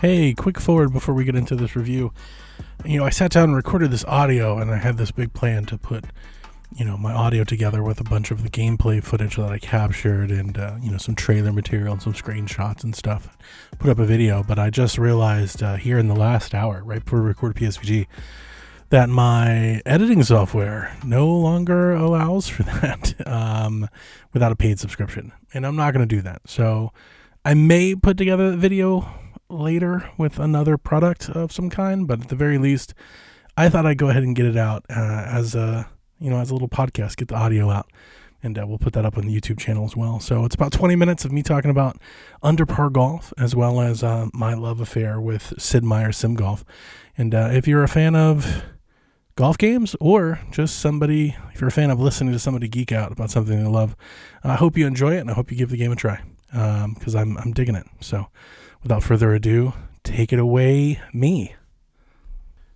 Hey, quick forward before we get into this review. I sat down and recorded this audio, and I had this big plan to put, my audio together with a bunch of the gameplay footage that I captured and, some trailer material and some screenshots and stuff. Put up a video, but I just realized here in the last hour, right before we recorded PSVG, that my editing software no longer allows for that without a paid subscription. And I'm not going to do that. So I may put together a video later with another product of some kind, but at the very least, I thought I'd go ahead and get it out as a little podcast, get the audio out, and we'll put that up on the YouTube channel as well. So it's about 20 minutes of me talking about Under Par Golf, as well as my love affair with Sid Meier's SimGolf. And if you're a fan of golf games, or just if you're a fan of listening to somebody geek out about something they love, I hope you enjoy it, and I hope you give the game a try, because I'm digging it. So without further ado, take it away, me.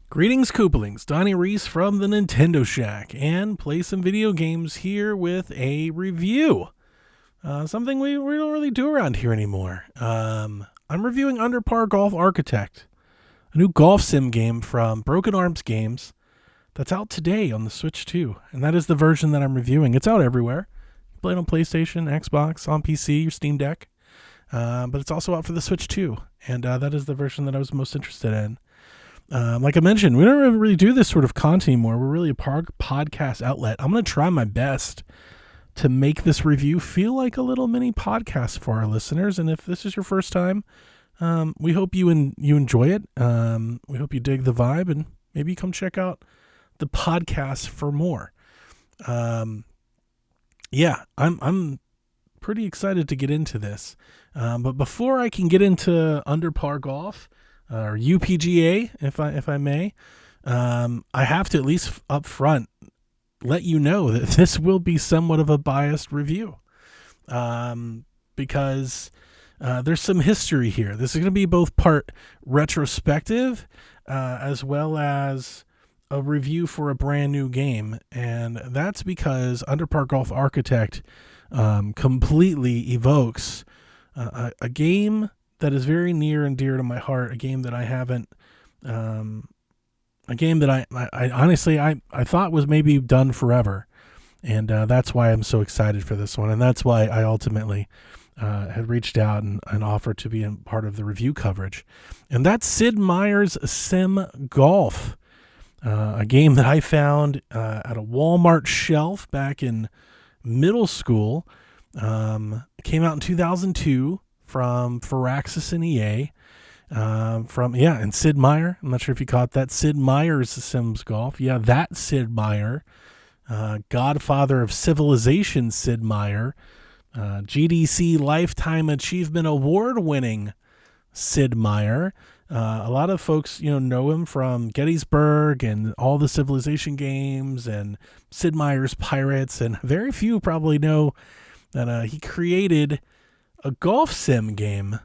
Greetings, Koopalings. Donnie Reese from the Nintendo Shack, and play some video games here with a review. Something we don't really do around here anymore. I'm reviewing Under Par Golf Architect, a new golf sim game from Broken Arms Games that's out today on the Switch 2, and that is the version that I'm reviewing. It's out everywhere. You play it on PlayStation, Xbox, on PC, your Steam Deck, but it's also out for the Switch 2, and that is the version that I was most interested in. Like I mentioned, we don't really do this sort of content anymore. We're really a podcast outlet. I'm going to try my best to make this review feel like a little mini podcast for our listeners, and if this is your first time, we hope you enjoy it. We hope you dig the vibe, and maybe come check out the podcast for more. I'm pretty excited to get into this. But before I can get into Under Par Golf, or UPGA, if I may, I have to at least up front let you know that this will be somewhat of a biased review, because there's some history here. This is going to be both part retrospective as well as a review for a brand new game, and that's because Under Par Golf Architect completely evokes a game that is very near and dear to my heart, a game that I haven't, a game that I honestly thought was maybe done forever, and that's why I'm so excited for this one, and that's why I ultimately had reached out and offered to be a part of the review coverage, and that's Sid Meier's SimGolf, a game that I found at a Walmart shelf back in middle school. Came out in 2002 from Firaxis and EA, and Sid Meier. I'm not sure if you caught that. Sid Meier's SimGolf. Yeah, that Sid Meier, godfather of Civilization Sid Meier, GDC Lifetime Achievement Award winning Sid Meier. A lot of folks, know him from Gettysburg and all the Civilization games and Sid Meier's Pirates, and very few probably know that he created a golf sim game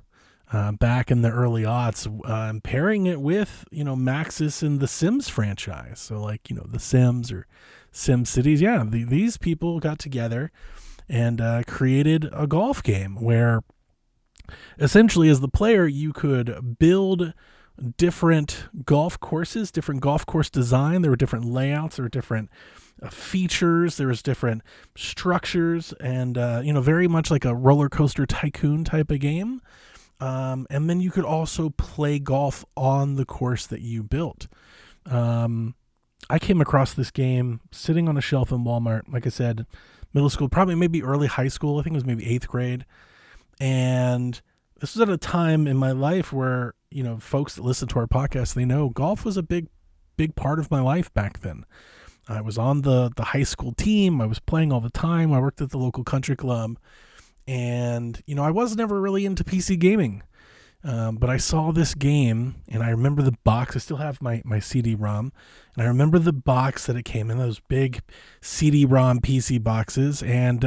back in the early aughts, pairing it with, Maxis and the Sims franchise. So the Sims or Sim Cities. Yeah, these people got together and created a golf game where essentially, as the player, you could build different golf courses, different golf course design. There were different layouts, there were different features, there was different structures, and very much like a roller coaster tycoon type of game. And then you could also play golf on the course that you built. I came across this game sitting on a shelf in Walmart, like I said, middle school, probably maybe early high school. I think it was maybe 8th grade. And this was at a time in my life where, folks that listen to our podcast, they know golf was a big part of my life back then. I was on the high school team. I was playing all the time. I worked at the local country club. And, I was never really into PC gaming. But I saw this game, and I remember the box. I still have my CD-ROM. And I remember the box that it came in, those big CD-ROM PC boxes. And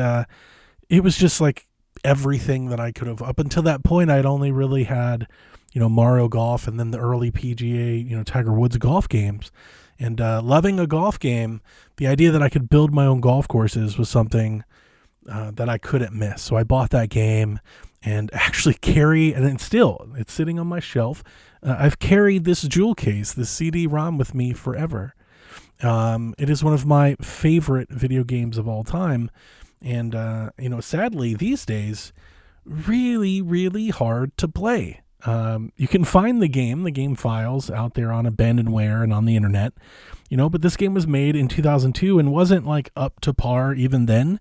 it was just like everything that I could have. Up until that point, I'd only really had, Mario Golf and then the early PGA, Tiger Woods golf games. And loving a golf game, the idea that I could build my own golf courses was something that I couldn't miss. So I bought that game, and actually carry, and it's sitting on my shelf. I've carried this jewel case, this CD-ROM with me forever. It is one of my favorite video games of all time. And, sadly, these days, really, really hard to play. You can find the game files out there on abandonware and on the internet, but this game was made in 2002 and wasn't like up to par even then.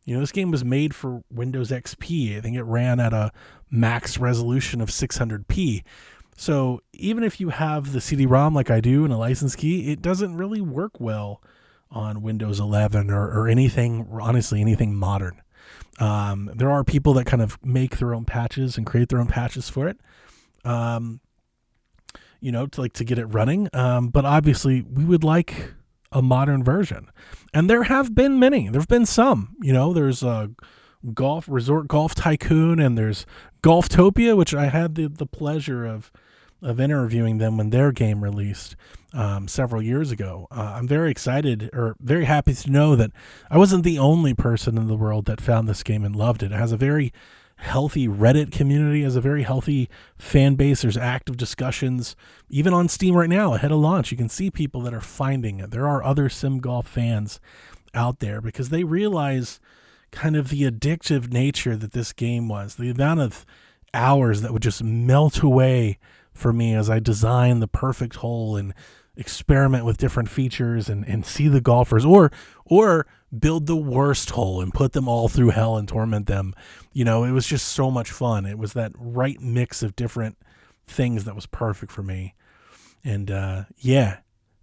This game was made for Windows XP. I think it ran at a max resolution of 600p. So even if you have the CD-ROM like I do and a license key, it doesn't really work well on Windows 11 or anything, honestly, anything modern. There are people that kind of make their own patches and create their own patches for it, to get it running. But obviously we would like a modern version. And there have been many. There have been some. There's a Resort Golf Tycoon, and there's Golftopia, which I had the pleasure of interviewing them when their game released several years ago. I'm very excited, or very happy to know that I wasn't the only person in the world that found this game and loved it. It has a very healthy Reddit community, has a very healthy fan base. There's active discussions. Even on Steam right now, ahead of launch, you can see people that are finding it. There are other SimGolf fans out there because they realize kind of the addictive nature that this game was, the amount of hours that would just melt away for me as I design the perfect hole and experiment with different features and see the golfers or build the worst hole and put them all through hell and torment them. It was just so much fun. It was that right mix of different things that was perfect for me. And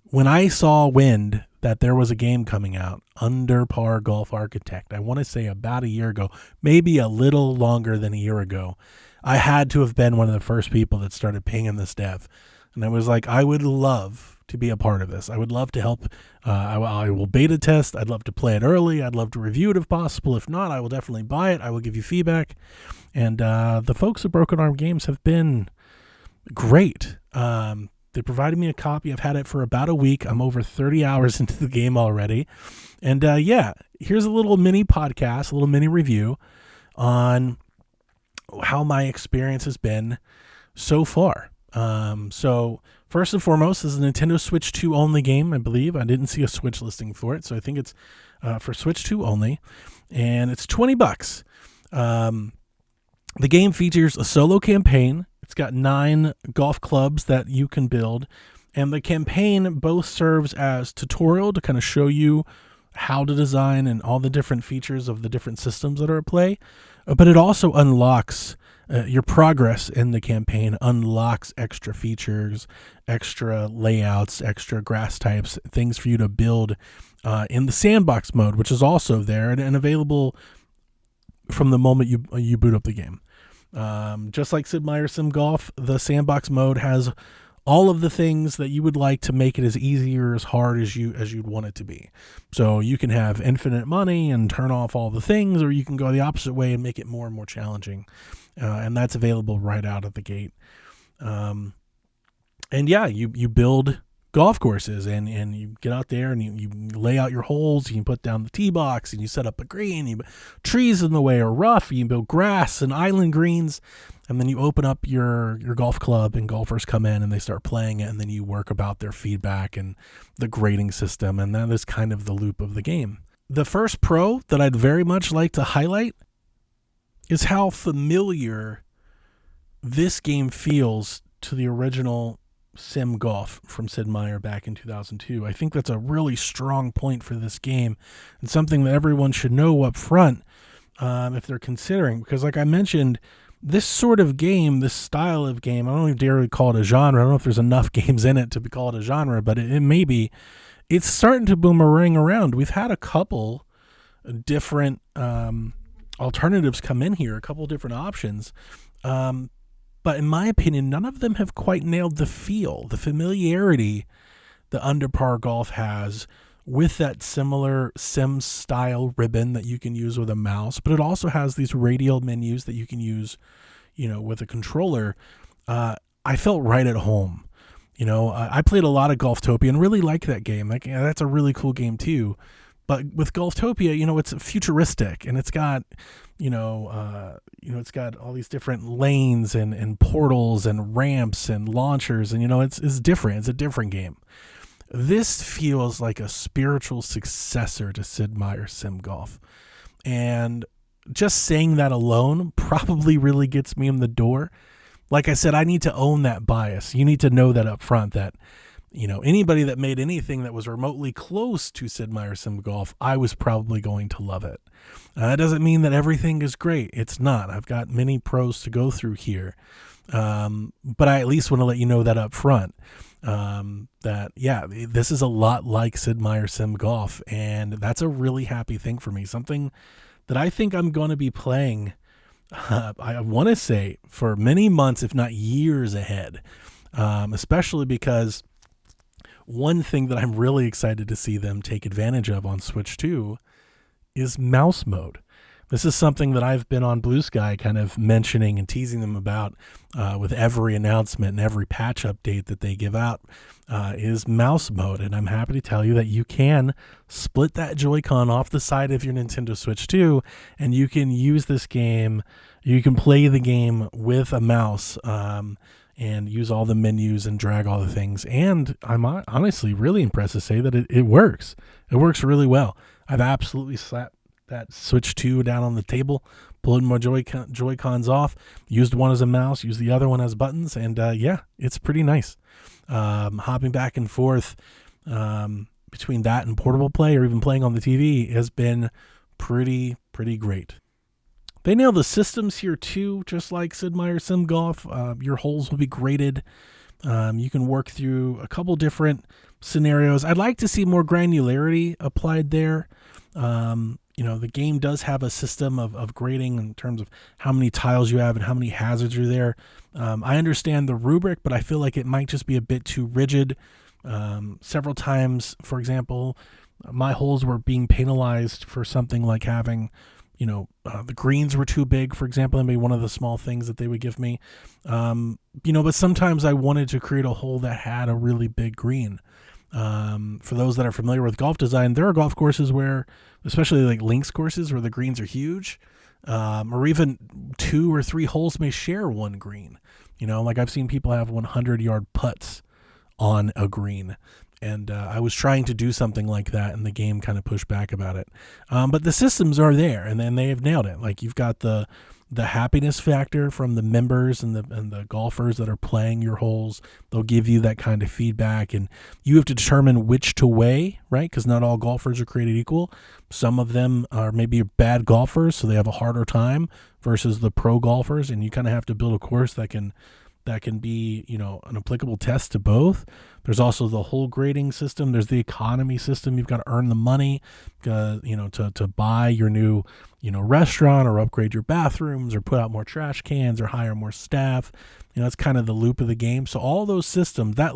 when I saw wind that there was a game coming out, Under Par Golf Architect, I want to say about a year ago, maybe a little longer than a year ago, I had to have been one of the first people that started pinging this dev. And I was like, I would love to be a part of this. I would love to help. I will beta test. I'd love to play it early. I'd love to review it if possible. If not, I will definitely buy it. I will give you feedback. And the folks at Broken Arm Games have been great. They provided me a copy. I've had it for about a week. I'm over 30 hours into the game already. And here's a little mini podcast, a little mini review on how my experience has been so far. So first and foremost, this is a Nintendo Switch 2 only game, I believe. I didn't see a Switch listing for it, so I think it's for Switch 2 only, and it's $20. The game features a solo campaign. It's got 9 golf clubs that you can build, and the campaign both serves as tutorial to kind of show you how to design and all the different features of the different systems that are at play, but it also unlocks your progress in the campaign, unlocks extra features, extra layouts, extra grass types, things for you to build in the sandbox mode, which is also there and available from the moment you boot up the game. Just like Sid Meier's SimGolf, the sandbox mode has all of the things that you would like to make it as easy or as hard as you'd want it to be. So you can have infinite money and turn off all the things, or you can go the opposite way and make it more and more challenging. And that's available right out of the gate. You build golf courses and you get out there and you lay out your holes. You can put down the tee box and you set up a green. You put trees in the way or rough. You can build grass and island greens. And then you open up your golf club and golfers come in and they start playing it. And then you work about their feedback and the grading system. And that is kind of the loop of the game. The first pro that I'd very much like to highlight is how familiar this game feels to the original SimGolf from Sid Meier back in 2002. I think that's a really strong point for this game and something that everyone should know up front if they're considering. Because like I mentioned, this sort of game, this style of game, I don't even dare call it a genre. I don't know if there's enough games in it to be called a genre, but it may be. It's starting to boomerang around. We've had a couple different alternatives come in here, a couple different options. But in my opinion, none of them have quite nailed the feel, the familiarity that Under Par Golf has with that similar Sim-style ribbon that you can use with a mouse. But it also has these radial menus that you can use, with a controller. I felt right at home. I played a lot of Golftopia and really liked that game. That's a really cool game too. But with Golftopia, it's futuristic, and it's got, it's got all these different lanes and portals and ramps and launchers, and it's different. It's a different game. This feels like a spiritual successor to Sid Meier's SimGolf, and just saying that alone probably really gets me in the door. Like I said, I need to own that bias. You need to know that up front, that anybody that made anything that was remotely close to Sid Meier's SimGolf, I was probably going to love it. That doesn't mean that everything is great. It's not. I've got many pros to go through here. But I at least want to let you know that up front, that, this is a lot like Sid Meier's SimGolf, and that's a really happy thing for me. Something that I think I'm going to be playing, I want to say, for many months, if not years ahead, especially because one thing that I'm really excited to see them take advantage of on Switch 2 is mouse mode. This is something that I've been on Blue Sky kind of mentioning and teasing them about with every announcement and every patch update that they give out, is mouse mode. And I'm happy to tell you that you can split that Joy-Con off the side of your Nintendo Switch 2, and you can use this game. You can play the game with a mouse, and use all the menus and drag all the things. And I'm honestly really impressed to say that it works. It works really well. I've absolutely slapped that Switch 2 down on the table, pulled my Joy-Cons off, used one as a mouse, used the other one as buttons, and it's pretty nice. Hopping back and forth between that and portable play, or even playing on the TV, has been pretty great. They nail the systems here too, just like Sid Meier's SimGolf. Your holes will be graded. You can work through a couple different scenarios. I'd like to see more granularity applied there. The game does have a system of grading in terms of how many tiles you have and how many hazards are there. I understand the rubric, but I feel like it might just be a bit too rigid. Several times, for example, my holes were being penalized for something like having, the greens were too big, for example. That may be one of the small things that they would give me. But sometimes I wanted to create a hole that had a really big green. For those that are familiar with golf design, there are golf courses where, especially like links courses, where the greens are huge, or even 2 or 3 holes may share one green. Like I've seen people have 100-yard putts on a green. And I was trying to do something like that, and the game kind of pushed back about it. But the systems are there, and then they have nailed it. Like, you've got the happiness factor from the members and the golfers that are playing your holes. They'll give you that kind of feedback, and you have to determine which to weigh, right? Because not all golfers are created equal. Some of them are maybe bad golfers, so they have a harder time versus the pro golfers, and you kind of have to build a course that can be, an applicable test to both. There's also the whole grading system. There's the economy system. You've got to earn the money, to buy your new, restaurant, or upgrade your bathrooms, or put out more trash cans, or hire more staff. That's kind of the loop of the game. So all those systems, that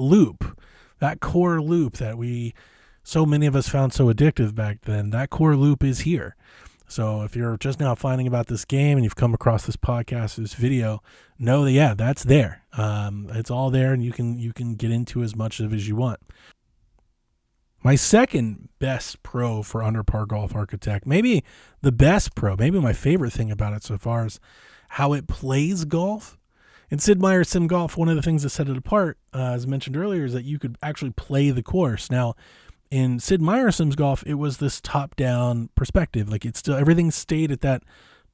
core loop that so many of us found so addictive back then, that core loop is here. So if you're just now finding about this game and you've come across this podcast, this video, know that, that's there. It's all there, and you can get into as much of it as you want. My second best pro for Under Par Golf Architect, maybe the best pro, maybe my favorite thing about it so far, is how it plays golf. In Sid Meier's SimGolf, one of the things that set it apart, as mentioned earlier, is that you could actually play the course. Now, in Sid Meier's SimGolf, it was this top-down perspective. Like, everything stayed at that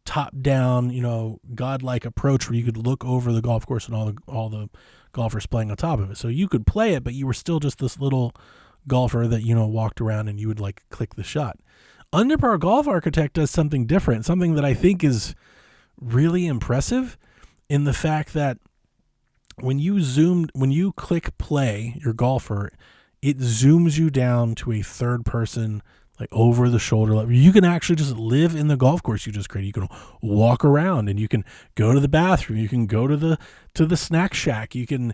top-down, godlike approach where you could look over the golf course and all the golfers playing on top of it. So you could play it, but you were still just this little golfer that, walked around and you would click the shot. Under Par Golf Architect does something different, something that I think is really impressive, in the fact that when you click play your golfer, it zooms you down to a third person, like over the shoulder level. You can actually just live in the golf course you just created. You can walk around, and you can go to the bathroom. You can go to the snack shack. You can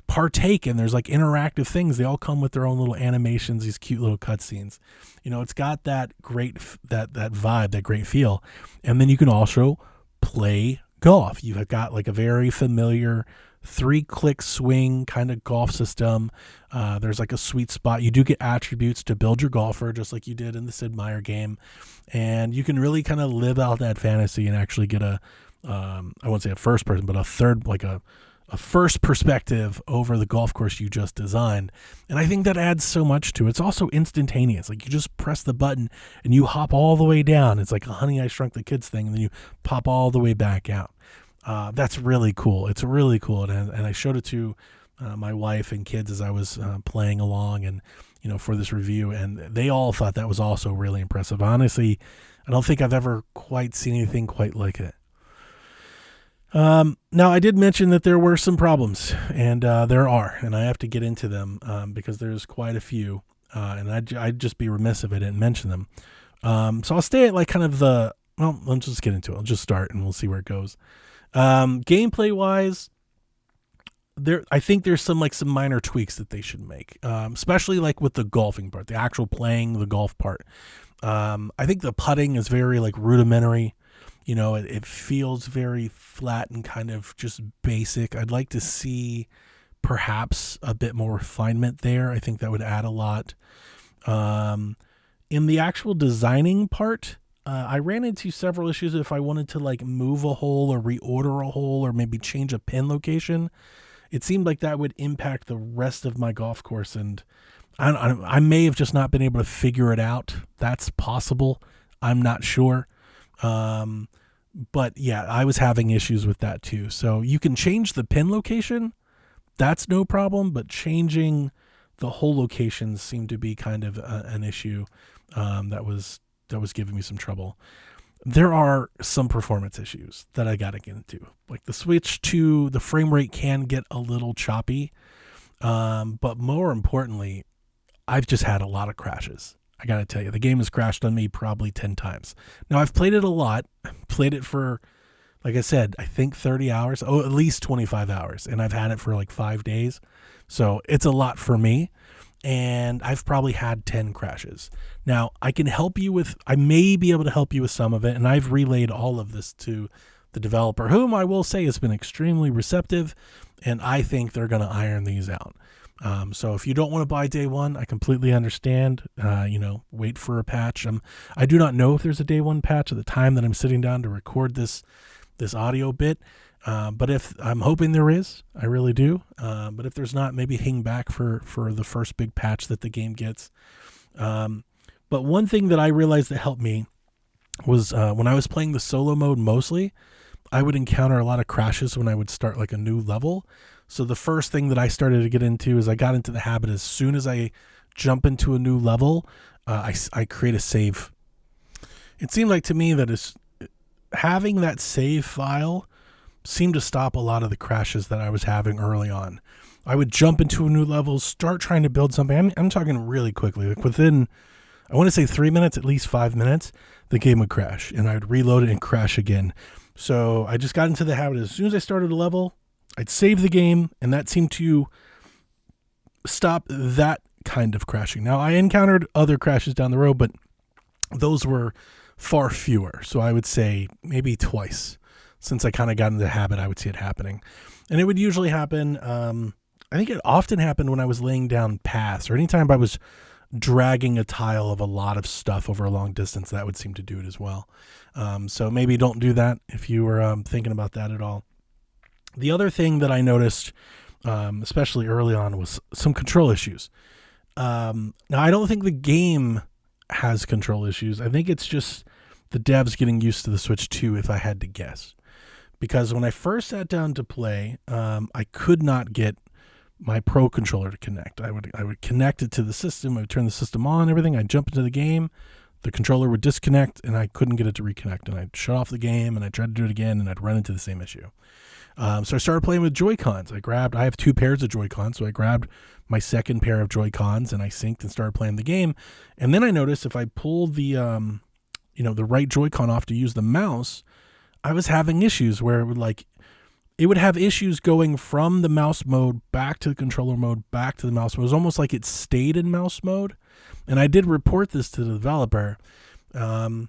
partake, and there's interactive things. They all come with their own little animations, these cute little cutscenes. It's got that great that vibe, that great feel. And then you can also play golf. You've got a very familiar 3-click swing kind of golf system. There's like a sweet spot. You do get attributes to build your golfer, just like you did in the Sid Meier game. And you can really kind of live out that fantasy and actually get I won't say a first person, but a third, like a first perspective over the golf course you just designed. And I think that adds so much to it. It's also instantaneous. Like you just press the button and you hop all the way down. It's like a Honey, I Shrunk the Kids thing. And then you pop all the way back out. That's really cool. It's really cool. And I showed it to my wife and kids as I was playing along and, for this review. And they all thought that was also really impressive. Honestly, I don't think I've ever quite seen anything quite like it. Now, I did mention that there were some problems, and there are, and I have to get into them because there's quite a few, and I'd just be remiss if I didn't mention them. So I'll stay at like kind of let's just get into it. I'll just start, and we'll see where it goes. Gameplay-wise, I think there's some minor tweaks that they should make, especially like with the golfing part, the actual playing the golf part. I think the putting is very rudimentary. It feels very flat and kind of just basic. I'd like to see perhaps a bit more refinement there. I think that would add a lot. In the actual designing part, I ran into several issues if I wanted to move a hole or reorder a hole or maybe change a pin location. It seemed like that would impact the rest of my golf course, and I may have just not been able to figure it out. That's possible. I'm not sure. But yeah, I was having issues with that too. So you can change the pin location. That's no problem, but changing the hole locations seemed to be kind of an issue that was giving me some trouble. There are some performance issues that I got to get into. Like the switch to the frame rate can get a little choppy. But more importantly, I've just had a lot of crashes. I got to tell you, the game has crashed on me probably 10 times. Now, I've played it a lot. Played it for, like I said, I think 30 hours. Oh, at least 25 hours. And I've had it for 5 days. So it's a lot for me. And I've probably had 10 crashes. Now, I may be able to help you with some of it. And I've relayed all of this to the developer, whom I will say has been extremely receptive. And I think they're going to iron these out. So if you don't want to buy day one, I completely understand. Wait for a patch. I do not know if there's a day one patch at the time that I'm sitting down to record this audio bit. But if I'm hoping there is, I really do. But if there's not, maybe hang back for the first big patch that the game gets. But one thing that I realized that helped me was when I was playing the solo mode mostly, I would encounter a lot of crashes when I would start a new level. So the first thing that I started to get into is I got into the habit as soon as I jump into a new level, I create a save. It seemed like to me that having that save file seemed to stop a lot of the crashes that I was having early on. I would jump into a new level, start trying to build something. I'm talking really quickly. Within, I want to say 3 minutes, at least 5 minutes, the game would crash, and I'd reload it and crash again. So I just got into the habit as soon as I started a level, I'd save the game, and that seemed to stop that kind of crashing. Now, I encountered other crashes down the road, but those were far fewer. So I would say maybe twice since I kind of got into the habit, I would see it happening. And it would usually happen, I think it often happened when I was laying down paths or anytime I was dragging a tile of a lot of stuff over a long distance, that would seem to do it as well. So maybe don't do that if you were thinking about that at all. The other thing that I noticed, especially early on, was some control issues. Now, I don't think the game has control issues. I think it's just the devs getting used to the Switch 2, if I had to guess. Because when I first sat down to play, I could not get my Pro controller to connect. I would connect it to the system. I would turn the system on, everything. I'd jump into the game. The controller would disconnect, and I couldn't get it to reconnect. And I'd shut off the game, and I'd try to do it again, and I'd run into the same issue. So I started playing with Joy-Cons. I have 2 pairs of Joy-Cons, so I grabbed my second pair of Joy-Cons and I synced and started playing the game. And then I noticed if I pulled the right Joy-Con off to use the mouse, I was having issues where it would have issues going from the mouse mode back to the controller mode, back to the mouse mode. It was almost like it stayed in mouse mode. And I did report this to the developer. And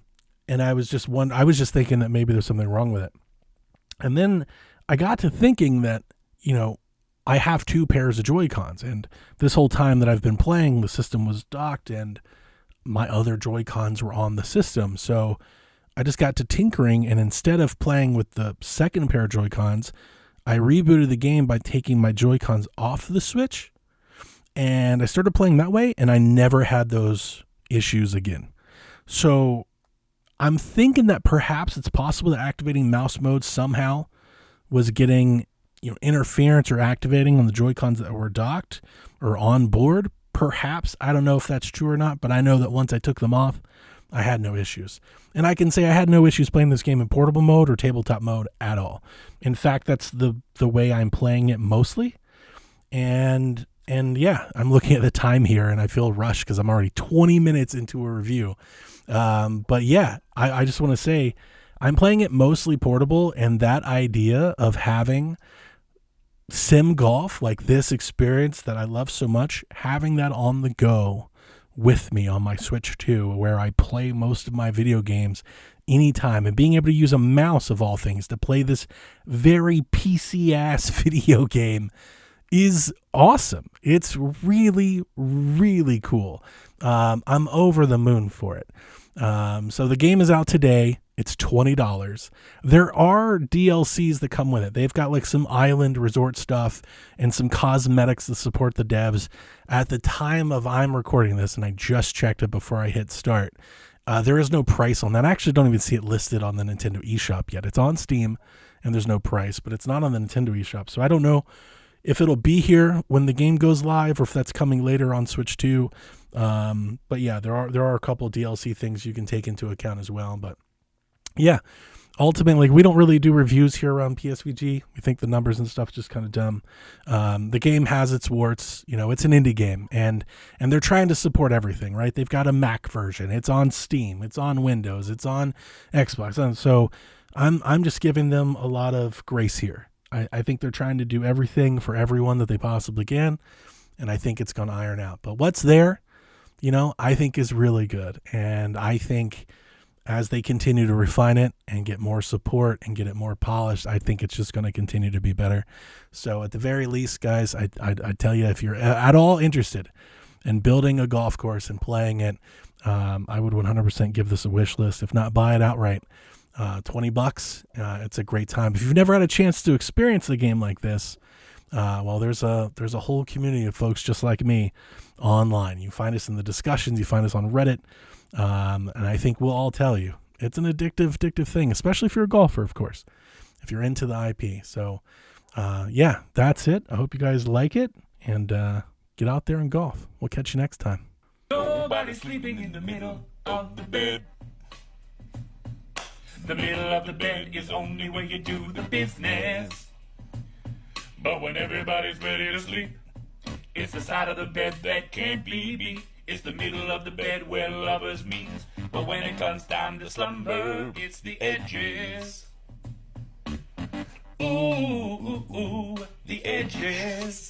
I was just thinking that maybe there's something wrong with it. And then I got to thinking that I have 2 pairs of Joy-Cons, and this whole time that I've been playing, the system was docked and my other Joy-Cons were on the system. So I just got to tinkering, and instead of playing with the second pair of Joy-Cons, I rebooted the game by taking my Joy-Cons off the Switch, and I started playing that way, and I never had those issues again. So I'm thinking that perhaps it's possible that activating mouse mode somehow was getting interference or activating on the Joy-Cons that were docked or on board. Perhaps. I don't know if that's true or not, but I know that once I took them off, I had no issues. And I can say I had no issues playing this game in portable mode or tabletop mode at all. In fact, that's the way I'm playing it mostly. And yeah, I'm looking at the time here and I feel rushed because I'm already 20 minutes into a review. But yeah, I just want to say I'm playing it mostly portable, and that idea of having SimGolf, like this experience that I love so much, having that on the go with me on my Switch 2, where I play most of my video games anytime, and being able to use a mouse of all things to play this very PC-ass video game is awesome. It's really, really cool. I'm over the moon for it. So the game is out today. It's $20. There are DLCs that come with it. They've got like some island resort stuff and some cosmetics to support the devs. At the time of I'm recording this, and I just checked it before I hit start, there is no price on that. I actually don't even see it listed on the Nintendo eShop yet. It's on Steam and there's no price, but it's not on the Nintendo eShop. So I don't know if it'll be here when the game goes live or if that's coming later on Switch 2. But yeah, there are a couple DLC things you can take into account as well. But yeah, ultimately, we don't really do reviews here around PSVG. We think the numbers and stuff just kind of dumb. The game has its warts. It's an indie game, and they're trying to support everything, right? They've got a Mac version. It's on Steam. It's on Windows. It's on Xbox. And so I'm just giving them a lot of grace here. I think they're trying to do everything for everyone that they possibly can, and I think it's going to iron out. But what's there, I think is really good, and I think as they continue to refine it and get more support and get it more polished, I think it's just going to continue to be better. So at the very least, guys, I tell you, if you're at all interested in building a golf course and playing it, I would 100% give this a wish list. If not, buy it outright. $20. It's a great time. If you've never had a chance to experience a game like this, well, there's a whole community of folks just like me online. You find us in the discussions. You find us on Reddit. And I think we'll all tell you it's an addictive thing, especially if you're a golfer, of course, if you're into the IP. So, yeah, that's it. I hope you guys like it, and get out there and golf. We'll catch you next time. Nobody's sleeping in the middle of the bed. The middle of the bed is only where you do the business. But when everybody's ready to sleep, it's the side of the bed that can't be beat. It's the middle of the bed where lovers meet. But when it comes time to slumber, it's the edges. Ooh, ooh, ooh, the edges.